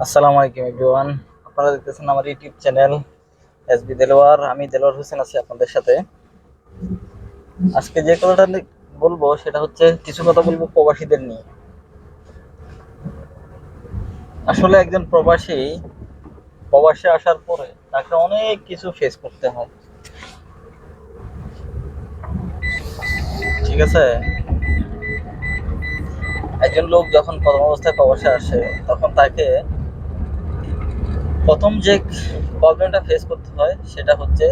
আসসালামু আলাইকুম এভরিওয়ান। আপনারা দেখতেছেন আমার ইউটিউব চ্যানেল এসবি দেলোয়ার। আমি দেলোয়ার হোসেন আছি আপনাদের সাথে। আজকে যে কথাটা বলবো সেটা হচ্ছে কিছু কথা বলবো প্রবাসীদের নিয়ে। আসলে একজন প্রবাসী প্রবাসে আসার পরে তাকে অনেক কিছু ফেস করতে হয়, ঠিক আছে? একজন লোক যখন প্রথম অবস্থায় প্রবাসে আসে তখন তাকে প্রথম যে প্রবলেমটা ফেস করতে হয় সেটা হচ্ছে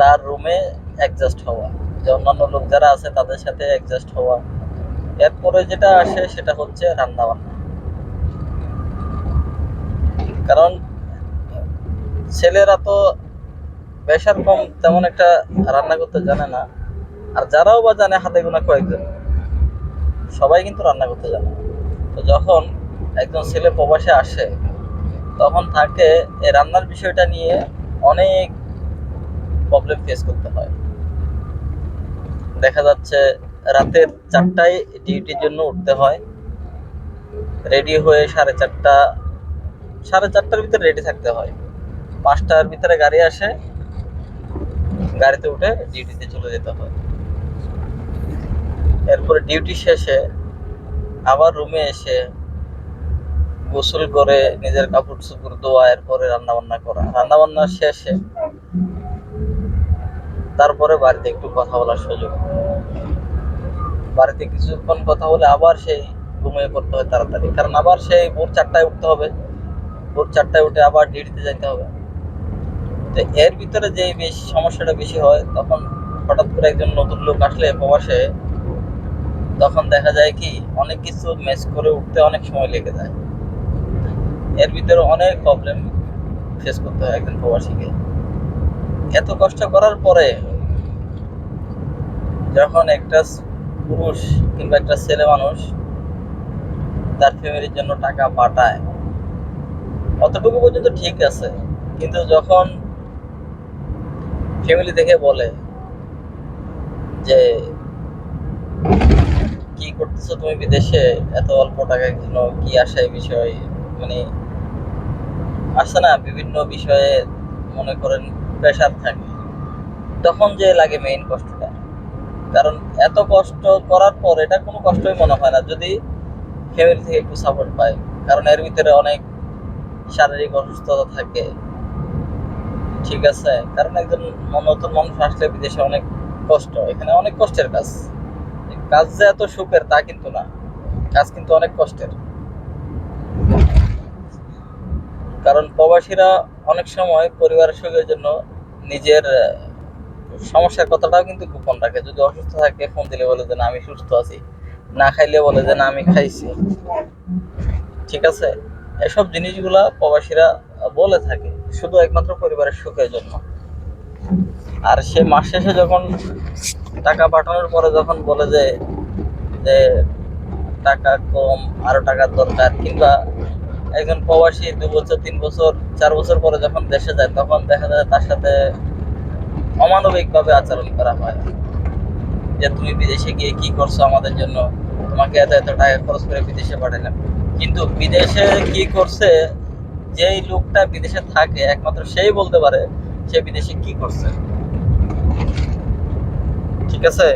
তার রুমে অ্যাডজাস্ট হওয়া, যে অন্যান্য লোক যারা আছে তাদের সাথে অ্যাডজাস্ট হওয়া। এরপরে যেটা আসে সেটা হচ্ছে রান্না বান্না। কারণ ছেলেরা তো প্রেশার কম, তেমন একটা রান্না করতে জানে না। আর যারাও বা জানে হাতে গোনা কয়েকজন, সবাই কিন্তু রান্না করতে জানে না। তো যখন একজন ছেলে প্রবাসে আসে তখন তাকে এই রান্নার বিষয়টা নিয়ে অনেক প্রবলেম ফেস করতে হয়। দেখা যাচ্ছে রাতের 4টায় ডিউটির জন্য উঠতে হয়, রেডি হয়ে 4:30 ভিতরে রেডি থাকতে হয়। 5টার ভিতরে গাড়ি আসে, গাড়িতে উঠে ডিউটিতে চলে যেতে হয়। এরপরে ডিউটি শেষে আবার রুমে এসে গোসল করে নিজের কাপড় চোপড় ধোয়া, এরপরে রান্না বান্না করা, রান্না বান্না শেষে তারপরে বাড়িতে একটু কথা বলার সুযোগ। বাড়িতে কিছুক্ষণ কথা বলে আবার সেই ঘুমিয়ে পড়তে হয় তাড়াতাড়ি, কারণ আবার সেই ভোর 4টায় উঠতে হবে। ভোর 4টায় উঠে আবার ডিউটিতে যাইতে হবে। তো এর ভিতরে যে বেশি সমস্যাটা বেশি হয় তখন হঠাৎ করে একজন নতুন লোক আসলে প্রবাসে, তখন দেখা যায় কি অনেক কিছু ম্যাচ করে উঠতে অনেক সময় লেগে যায়। এর ভিতরে অনেক প্রবলেম ফেস করতে হয় একজন প্রবাসীকে। এত কষ্ট করার পরে যখন একটা পুরুষ কিংবা একটা ছেলে মানুষ তার ফ্যামিলির জন্য টাকা পাঠায়, অতটুকু পর্যন্ত ঠিক আছে। কিন্তু যখন ফ্যামিলি দেখে বলে যে কি করতেছো তুমি বিদেশে, এত অল্প টাকার জন্য কি আসে, এই বিষয় মানে আসে না, বিভিন্ন বিষয়ে মনে করেন প্রেশার থাকে, তখন যে লাগে মেইন কষ্টটা। কারণ এত কষ্ট করার পর এটা কোনো কষ্টই মনে হয় না যদি ফ্যামিলি থেকে একটু সাপোর্ট পায়। কারণ এর ভিতরে অনেক শারীরিক অসুস্থতা থাকে, ঠিক আছে? কারণ একজন নতুন মানুষ আসলে বিদেশে অনেক কষ্ট, এখানে অনেক কষ্টের কাজ। কাজ যে এত সুখের তা কিন্তু না, কাজ কিন্তু অনেক কষ্টের। কারণ প্রবাসীরা অনেক সময় পরিবারের সুখের জন্য নিজের সমস্যার কথাটাও কিন্তু গোপন রাখে। যদি অসুস্থ থাকে ফোন দিলে বলে যে না আমি সুস্থ আছি, না খাইলে বলে যে না আমি খাইছি, ঠিক আছে? এসব জিনিসগুলা প্রবাসীরা বলে থাকে শুধু একমাত্র পরিবারের সুখের জন্য। আর সে মাস শেষে যখন টাকা পাঠানোর পরে যখন বলে যে টাকা কম, আরো টাকার দরকার, কিংবা একজন প্রবাসী 2 বছর 3 বছর 4 বছর পরে যখন দেশে যায় তখন দেখা যায় তার সাথে অমানবিক ভাবে আচরণ করা হয়। যে তুমি বিদেশে গিয়ে কি করছো আমাদের জন্য, তোমাকে এত এত টাকা খরচ করে বিদেশে পাঠালাম। কিন্তু বিদেশে কি করছে, যেই লোকটা বিদেশে থাকে একমাত্র সেই বলতে পারে সে বিদেশে কি করছে, ঠিক আছে?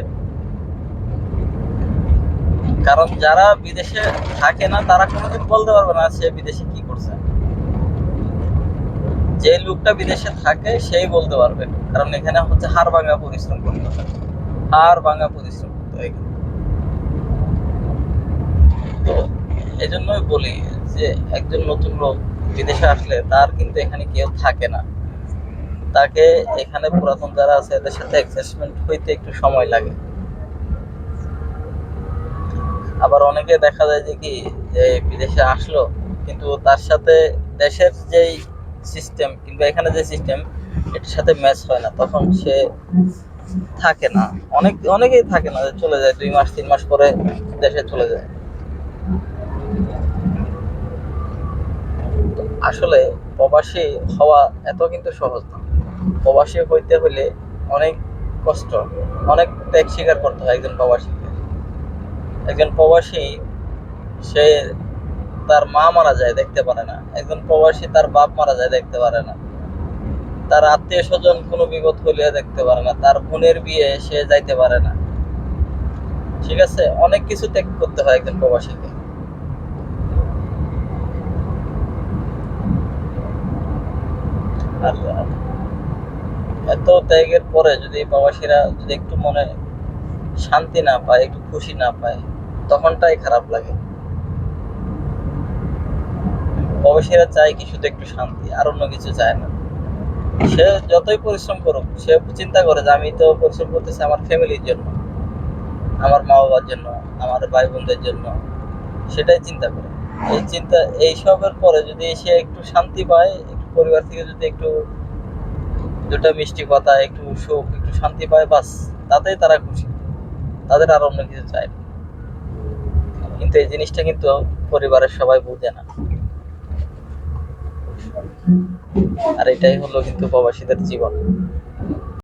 কারণ যারা বিদেশে থাকে না তারা কোনোদিন বলতে পারবে না সে বিদেশে কি করছে। যে লোকটা বিদেশে থাকে সেই বলতে পারবে, কারণ এখানে হচ্ছে হাড় ভাঙা পরিশ্রম করতে হয়, হাড় ভাঙা পরিশ্রম করতে হয়। তো এই জন্যই বলি যে একজন নতুন লোক বিদেশে আসলে তার কিন্তু এখানে কেউ থাকে না, তাকে এখানে পুরাতন যারা আছে এদের সাথে অ্যাডজাস্টমেন্ট হইতে একটু সময় লাগে। আবার অনেকে দেখা যায় যে কি, যে বিদেশে আসলো কিন্তু তার সাথে দেশের যেই সিস্টেম কিংবা এখানে যে সিস্টেম এটার সাথে ম্যাচ হয় না, তখন সে থাকে না। অনেকেই থাকে না, চলে যায় 2 মাস 3 মাস পরে দেশে চলে যায়। আসলে প্রবাসী হওয়া এত কিন্তু সহজ না। প্রবাসী হইতে হলে অনেক কষ্ট, অনেক ত্যাগ স্বীকার করতে হয় একজন প্রবাসীকে। একজন প্রবাসী সে তার মা মারা যায় দেখতে পারে না, একজন প্রবাসী তার বাপ মারা যায় দেখতে পারে না, তার আত্মীয় স্বজন কোনো বিপদ হলিয়া দেখতে পারে না, তার বোনের বিয়ে সে যাইতে পারে না। ঠিক আছে, অনেক কিছু ত্যাগ করতে হয় একজন প্রবাসীকে। আর এত ত্যাগের পরে যদি প্রবাসীরা যদি একটু মনে শান্তি না পায়, একটু খুশি না পায়, তখনটাই খারাপ লাগে। প্রবাসীরা চায় কি শুধু একটু শান্তি, আর অন্য কিছু চায় না। সে যতই পরিশ্রম করুক, সে চিন্তা করে যে আমি তো পরিশ্রম করতেছি আমার ফ্যামিলির জন্য, আমার মা বাবার জন্য, আমার ভাই বোনদের জন্য, সেটাই চিন্তা করে। এই চিন্তা এইসবের পরে যদি সে একটু শান্তি পায়, একটু পরিবার থেকে যদি একটু দুটা মিষ্টি কথা, একটু সুখ, একটু শান্তি পায়, বাস তাতেই তারা খুশি, তাদের আর অন্য কিছু চায় না। কিন্তু এই জিনিসটা কিন্তু পরিবারের সবাই বুঝে না। আর এটাই হলো কিন্তু প্রবাসীদের জীবন।